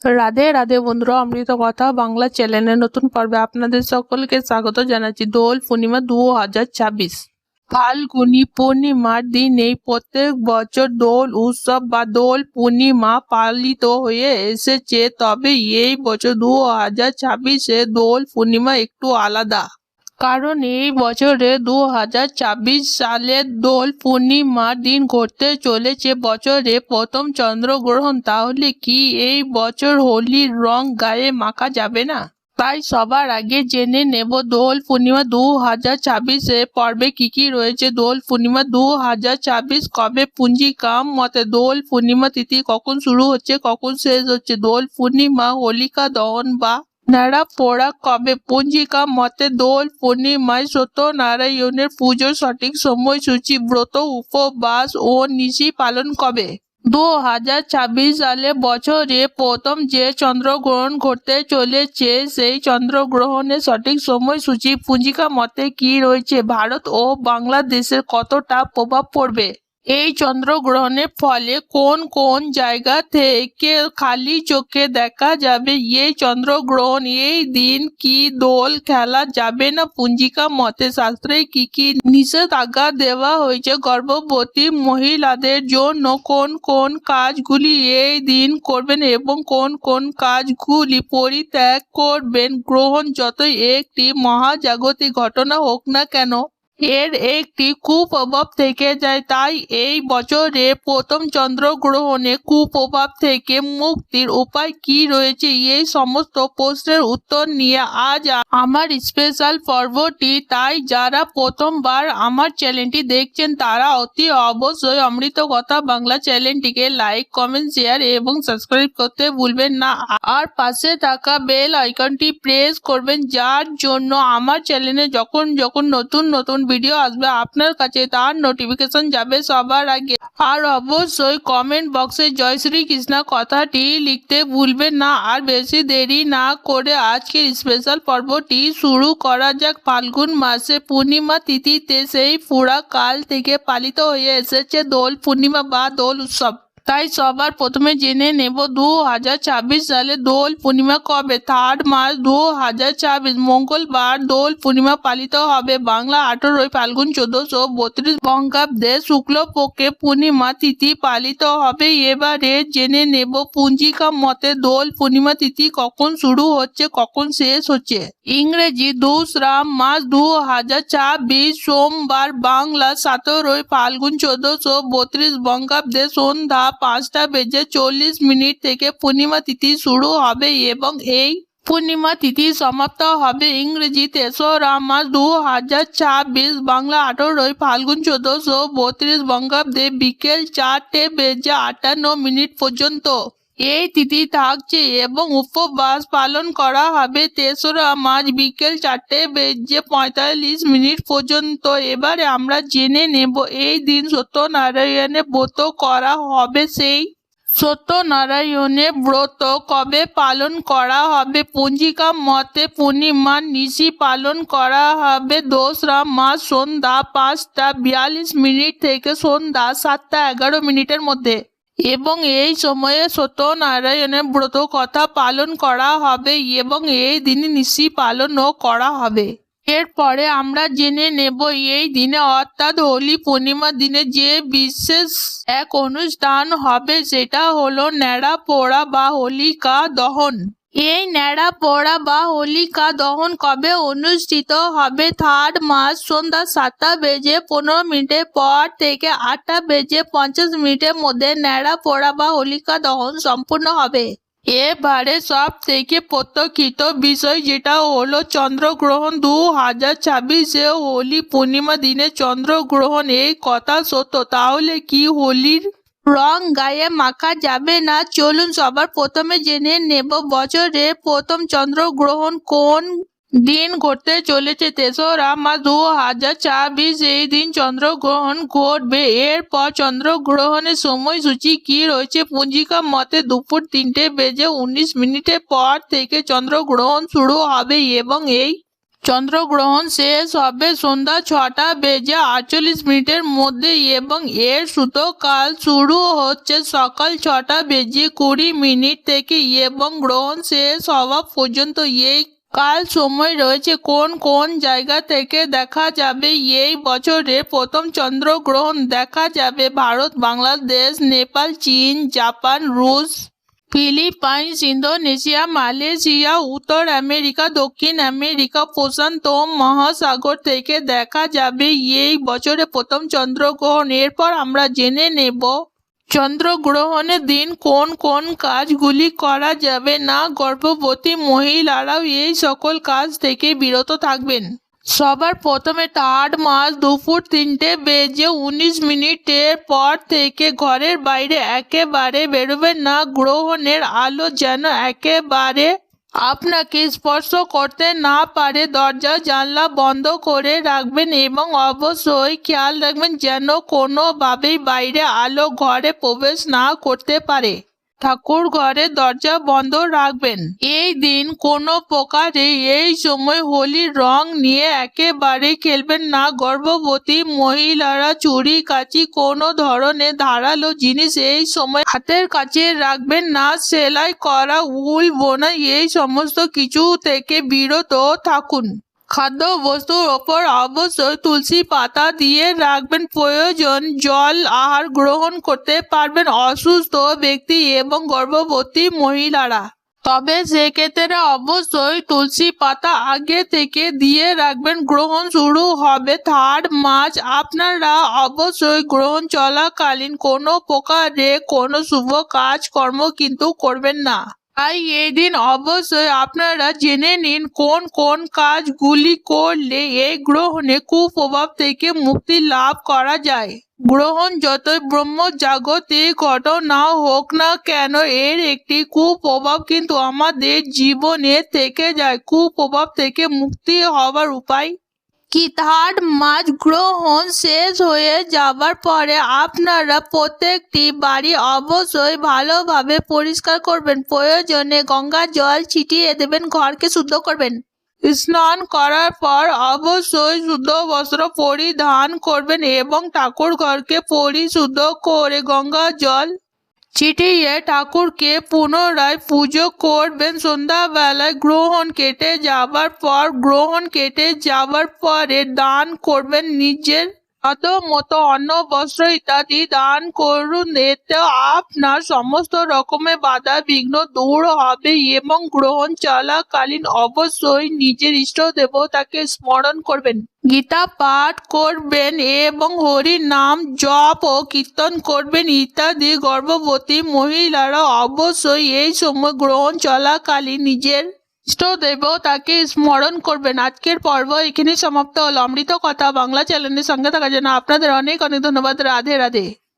রাধে রাধে বন্ধুরা, অমৃত কথা বাংলা চ্যানেলের নতুন পর্বে আপনাদের সকলকে স্বাগত জানাচ্ছি। দোল পূর্ণিমা 2026 ফাল্গুনী পূর্ণিমার দিনেই প্রত্যেক বছর দোল উৎসব বা দোল পূর্ণিমা পালিত হয়ে এসেছে। তবে এই বছর 2026-এ দোল পূর্ণিমা একটু আলাদা, কারণ এই বছরে 2026 সালের দোল পূর্ণিমার দিন ঘটতে চলেছে বছরে প্রথম চন্দ্রগ্রহণ। তাহলে কি এই বছর হোলির রং গায়ে মাখা যাবে না? তাই সবার আগে জেনে নেব দোল পূর্ণিমা 2026 পর্বে কি কি রয়েছে। দোল পূর্ণিমা 2026 কবে? পঞ্জিকা মতে দোল পূর্ণিমা তিথি কখন শুরু হচ্ছে, কখন শেষ হচ্ছে? দোল পূর্ণিমা হোলিকা দহন বা নাড়া পোড়া কবে? পঞ্জিকা মতে দোল পূর্ণিমায় সত্যনারায়ণের পুজোর সঠিক সময়সূচি, ব্রত, উপবাস ও নিশি পালন কবে? 2026 সালে বছরে প্রথম যে চন্দ্রগ্রহণ ঘটতে চলেছে সেই চন্দ্রগ্রহণের সঠিক সময়সূচি পঞ্জিকা মতে কি রয়েছে? ভারত ও বাংলাদেশের কতটা প্রভাব পড়বে এই চন্দ্রগ্রহণের ফলে? কোন কোন জায়গা থেকে খালি চোখে দেখা যাবে এই চন্দ্রগ্রহণ? এই দিন কি দোল খেলা যাবে না? পঞ্জিকা মতে শাস্ত্রে কি কি নিষেধাজ্ঞা দেওয়া হয়েছে? গর্ভবতী মহিলাদের জন্য কোন কোন কাজগুলি এই দিন করবেন এবং কোন কোন কাজগুলি পরিত্যাগ করবেন? গ্রহণ যতই একটি মহাজাগতিক ঘটনা হোক না কেন, এর একটি কুপ্রভাব থেকে যায়। তাই এই বছরে প্রথম চন্দ্রগ্রহণে কুপ্রভাব থেকে মুক্তির উপায় কি রয়েছে? এই সমস্ত প্রশ্নের উত্তর নিয়ে আজ আমার স্পেশাল পর্বটি। তাই যারা প্রথমবার আমার চ্যানেলটি দেখছেন তারা অতি অবশ্যই অমৃত কথা বাংলা চ্যানেলটিকে লাইক, কমেন্ট, শেয়ার এবং সাবস্ক্রাইব করতে ভুলবেন না। আর পাশে থাকা বেল আইকনটি প্রেস করবেন, যার জন্য আমার চ্যানেলে যখন যখন নতুন নতুন ভিডিও আসবে আপনার কাছে তার নোটিফিকেশন যাবে সবার আগে। আর অবশ্যই কমেন্ট বক্সে জয় শ্রী কৃষ্ণ কথাটি লিখতে ভুলবেন না। আর বেশি দেরি না করে আজকের স্পেশাল পর্বটি শুরু করা যাক। ফাল্গুন মাসে পূর্ণিমা তিথিতে সেই পুরা কাল থেকে পালিত হয়ে এসেছে দোল পূর্ণিমা বা দোল উৎসব। তাই সবার প্রথমে জেনে নেব 2026 সালে দোল পূর্ণিমা কবে। 3 মার্চ 2026 মঙ্গলবার দোল পূর্ণিমা পালিত হবে। বাংলা 18 ফাল্গুন 1432 বঙ্গাব্দে শুক্লপক্ষে পূর্ণিমা তিথি পালিত হবে। এবারে জেনে নেব পঞ্জিকা মতে দোল পূর্ণিমা তিথি কখন শুরু হচ্ছে, কখন শেষ হচ্ছে। ইংরেজি 2 মার্চ 2026 সোমবার, বাংলা 17 ফাল্গুন 1432 বঙ্গাব্দে সন্ধ্যা 5:40 থেকে পূর্ণিমা তিথি শুরু হবে এবং এই পূর্ণিমা তিথি সমাপ্ত হবে ইংরেজি 3 মার্চ 2026 বাংলা 18 ফাল্গুন 1432 বঙ্গাব্দে বিকেল 4:58 পর্যন্ত এই তিথি থাকছে এবং উপবাস পালন করা হবে 3 মার্চ বিকেল 4:45 পর্যন্ত। এবারে আমরা জেনে নেব এই দিন সত্যনারায়ণের ব্রত করা হবে। সেই সত্যনারায়ণের ব্রত কবে পালন করা হবে? পঞ্জিকা মতে পূর্ণিমার নিশি পালন করা হবে 2 মার্চ সন্ধ্যা 5:42 থেকে সন্ধ্যা 7:11 মধ্যে এবং এই সময়ে সত্যনারায়ণের ব্রত কথা পালন করা হবে এবং এই দিনে নিশি পালনও করা হবে। এরপরে আমরা জেনে নেব এই দিনে অর্থাৎ হোলি পূর্ণিমার দিনে যে বিশেষ এক অনুষ্ঠান হবে, সেটা হলো ন্যাড়া পোড়া বা হোলিকা দহন। এই ন্যাড়া পোড়া বা হোলিকা দহন কবে অনুষ্ঠিত হবে? 3 মার্চ সন্ধ্যা 7:15 পর থেকে 8:50 মধ্যে ন্যাড়া পোড়া বা হোলিকা দহন সম্পূর্ণ হবে। এবারে সব থেকে প্রত্যক্ষিত বিষয় যেটা হলো চন্দ্রগ্রহণ 2026 হোলি পূর্ণিমা দিনে চন্দ্রগ্রহণ। এই কথা সত্য, তাহলে কি হোলির রং গায়ে মাখা যাবে না? চলুন সবার প্রথমে জেনে নেব বছরের প্রথম চন্দ্রগ্রহণ কোন দিন ঘটতে চলেছে। 3 মার্চ 2026 এই দিন চন্দ্রগ্রহণ ঘটবে। এরপর চন্দ্রগ্রহণের সময়সূচি কি রয়েছে? পঞ্জিকা মতে দুপুর 3:19 পর থেকে চন্দ্রগ্রহণ শুরু হবে এবং এই চন্দ্রগ্রহণ শেষ হবে সন্ধ্যা 6:48 মধ্যে এবং এর কাল শুরু হচ্ছে সকাল 6:20 থেকে এবং গ্রহণ শেষ হওয়া পর্যন্ত। এই কাল সময় রয়েছে কোন কোন জায়গা থেকে দেখা যাবে? এই বছরের প্রথম চন্দ্রগ্রহণ দেখা যাবে ভারত, বাংলাদেশ, নেপাল, চীন, জাপান, রুশ, ফিলিপাইন্স, ইন্দোনেশিয়া, মালয়েশিয়া, উত্তর আমেরিকা, দক্ষিণ আমেরিকা, প্রশান্ত মহাসাগর থেকে দেখা যাবে এই বছরে প্রথম চন্দ্রগ্রহণ। এরপর আমরা জেনে নেব চন্দ্রগ্রহণের দিন কোন কোন কাজগুলি করা যাবে না। গর্ভবতী মহিলারাও এই সকল কাজ থেকে বিরত থাকবেন। সবার প্রথমে 3 মার্চ দুপুর 3:19 পর থেকে ঘরের বাইরে একেবারে বেরোবেন না। গ্রহণের আলো যেন একেবারে আপনাকে স্পর্শ করতে না পারে। দরজা জানলা বন্ধ করে রাখবেন এবং অবশ্যই খেয়াল রাখবেন যেন কোনোভাবেই বাইরে আলো ঘরে প্রবেশ না করতে পারে। ঠাকুর ঘরের দরজা বন্ধ রাখবেন। এই দিন কোনো প্রকারে এই সময় হোলির রং নিয়ে একেবারেই খেলবেন না। গর্ভবতী মহিলারা ছুরি কাঁচি কোনো ধরনের ধারালো জিনিস এই সময় হাতের কাছে রাখবেন না। সেলাই করা, উল বোনা এই সমস্ত কিছু থেকে বিরত থাকুন। খাদ্য বস্তুর ওপর অবশ্যই তুলসী পাতা দিয়ে রাখবেন। প্রয়োজন জল আহার গ্রহণ করতে পারবেন অসুস্থ ব্যক্তি এবং গর্ভবতী মহিলারা। তবে সেক্ষেত্রে অবশ্যই তুলসী পাতা আগে থেকে দিয়ে রাখবেন। গ্রহণ শুরু হবে 3 মার্চ। আপনারা অবশ্যই গ্রহণ চলাকালীন কোনো প্রকারে কোনো শুভ কাজকর্ম কিন্তু করবেন না। তাই এই দিন অবশ্যই আপনারা জেনে নিন কোন কোন কাজগুলি করলে এই গ্রহণে কুপ্রভাব থেকে মুক্তি লাভ করা যায়। গ্রহণ যতই ব্রহ্মজাগতিক ঘটনা হোক না কেন, এর একটি কুপ্রভাব কিন্তু আমাদের জীবনে থেকে যায়। কুপ্রভাব থেকে মুক্তি হওয়ার উপায় কি? 3 মার্চ গ্রহণ শেষ হয়ে যাবার পরে আপনারা প্রত্যেকটি বাড়ি অবশ্যই ভালোভাবে পরিষ্কার করবেন। প্রয়োজনে গঙ্গার জল ছিটিয়ে দেবেন, ঘরকে শুদ্ধ করবেন। স্নান করার পর অবশ্যই শুদ্ধ বস্ত্র পরিধান করবেন এবং ঠাকুর ঘরকে পরিশুদ্ধ করে গঙ্গা জল ছিটিয়ে ঠাকুরকে পুনরায় পুজো করবেন। সন্ধ্যাবেলায় গ্রহণ কেটে যাবার পরে দান করবেন। নিজের মতো অন্ন, বস্ত্র ইত্যাদি দান করুন। এতে আপনার সমস্ত রকমের বাধা বিঘ্ন দূর হবে এবং গ্রহণ চলাকালীন অবশ্যই নিজের ইষ্ট দেবতাকে স্মরণ করবেন। গীতা পাঠ করবেন এবং হরি নাম জপ ও কীর্তন করবেন ইত্যাদি। গর্ভবতী মহিলারা অবশ্যই এই সময় গ্রহণ চলাকালীন নিজের ইষ্ট দেবতাকে স্মরণ করবেন। আজকের পর্ব এখানেই সমাপ্ত হলো। অমৃত কথা বাংলা চ্যানেলের সঙ্গে থাকার জন্য আপনাদের অনেক অনেক ধন্যবাদ। রাধে রাধে।